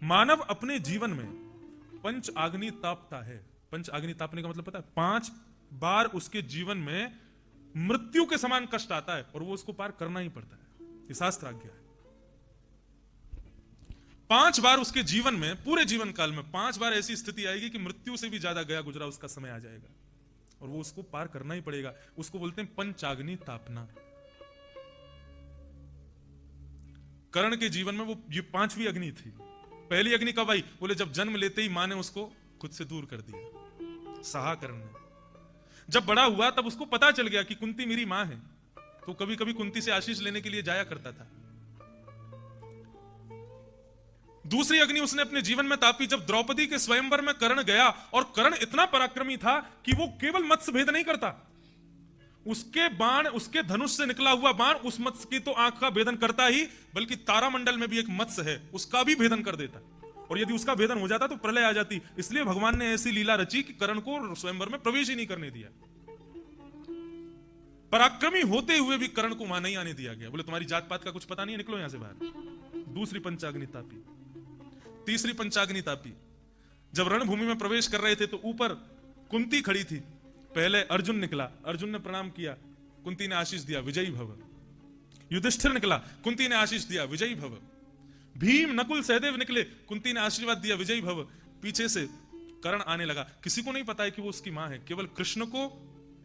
मानव अपने जीवन में पंच आग्नि तापता है। पंच आग्नि तापने का मतलब पता है? 5 बार उसके जीवन में मृत्यु के समान कष्ट आता है और वो उसको पार करना ही पड़ता है। ये शास्त्र आज्ञा है। 5 बार उसके जीवन में, पूरे जीवन काल में 5 बार ऐसी स्थिति आएगी कि मृत्यु से भी ज्यादा गया गुजरा उसका समय आ जाएगा और वो उसको पार करना ही पड़ेगा। उसको बोलते हैं पंचाग्नि तापना। कर्ण के जीवन में वो ये 5वीं अग्नि थी। पहली अग्नि कब आई? बोले जब जन्म लेते ही मां ने उसको खुद से दूर कर दिया, सहा कर्ण ने। जब बड़ा हुआ तब उसको पता चल गया कि कुंती मेरी मां है, तो कभी कभी कुंती से आशीष लेने के लिए जाया करता था। दूसरी अग्नि उसने अपने जीवन में तापी जब द्रौपदी के स्वयंवर में कर्ण गया, और कर्ण इतना पराक्रमी था कि वो केवल मत्स्य भेद नहीं करता, उसके बाण, उसके धनुष से निकला हुआ बाण उस मत्स्य की तो आंख का भेदन करता ही, बल्कि तारामंडल में भी एक मत्स्य है उसका भी भेदन कर देता। और यदि उसका भेदन हो जाता तो प्रलय आ जाती। इसलिए भगवान ने ऐसी लीला रची कि कर्ण को स्वयंवर में प्रवेश ही नहीं करने दिया। पराक्रमी होते हुए भी कर्ण को वहां नहीं आने दिया गया। बोले तुम्हारी जात पात का कुछ पता नहीं है, निकलो यहां से बाहर। दूसरी पंचाग्नि तापी। तीसरी पंचाग्नि तापी जब रणभूमि में प्रवेश कर रहे थे तो ऊपर कुंती खड़ी थी। पहले अर्जुन निकला, अर्जुन ने प्रणाम किया, कुंती ने आशीष दिया, विजयी भव। युधिष्ठिर निकला, कुंती ने आशीष दिया, विजयी भव। भीम, नकुल, सहदेव निकले, कुंती ने आशीर्वाद दिया, विजयी भव। पीछे से कर्ण आने लगा। किसी को नहीं पता है कि वो उसकी मां है, केवल कृष्ण को,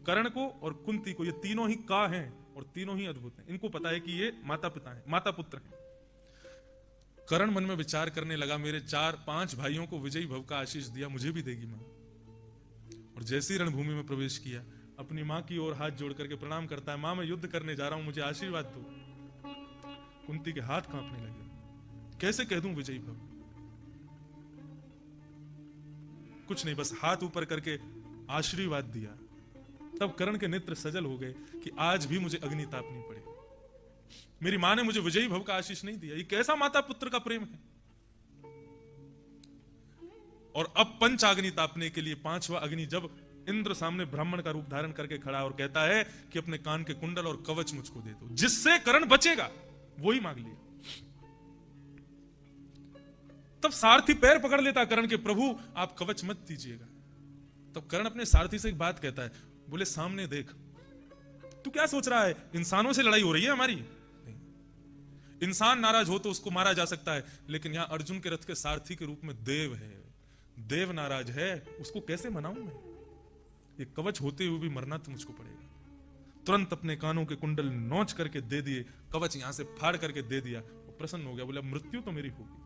कर्ण को और कुंती को। ये तीनों ही का हैं और तीनों ही अद्भुत हैं। इनको पता है कि ये माता पिता हैं, माता पुत्र हैं। कर्ण मन में विचार करने लगा, मेरे 4-5 भाइयों को विजयी भव का आशीष दिया, मुझे भी देगी मां। और जैसी रणभूमि में प्रवेश किया, अपनी मां की ओर हाथ जोड़ करके प्रणाम करता है, मां मैं युद्ध करने जा रहा हूं, मुझे आशीर्वाद दो। कुंती के हाथ कांपने लगे, कैसे कह दूं विजयी भव? कुछ नहीं, बस हाथ ऊपर करके आशीर्वाद दिया। तब कर्ण के नेत्र सजल हो गए कि आज भी मुझे अग्नि तापनी पड़े। मेरी मां ने मुझे विजयी भव का आशीष नहीं दिया। ये कैसा माता पुत्र का प्रेम है। और अब पंचाग्नि तापने के लिए 5वां अग्नि जब इंद्र सामने ब्राह्मण का रूप धारण करके खड़ा और कहता है कि अपने कान के कुंडल और कवच मुझको दे दो, जिससे कर्ण बचेगा, वही मांग लिया। तब सारथी पैर पकड़ लेता कर्ण के, प्रभु आप कवच मत दीजिएगा। तब कर्ण अपने सारथी से एक बात कहता है, बोले सामने देख, तू क्या सोच रहा है, इंसानों से लड़ाई हो रही है हमारी? नहीं। इंसान नाराज हो तो उसको मारा जा सकता है, लेकिन यहां अर्जुन के रथ के सारथी के रूप में देव है। देव नाराज है, उसको कैसे मनाऊं मैं? ये कवच होते हुए भी मरना तो मुझको पड़ेगा। तुरंत अपने कानों के कुंडल नोच करके दे दिए, कवच यहां से फाड़ करके दे दिया, प्रसन्न हो गया, बोले मृत्यु तो मेरी होगी।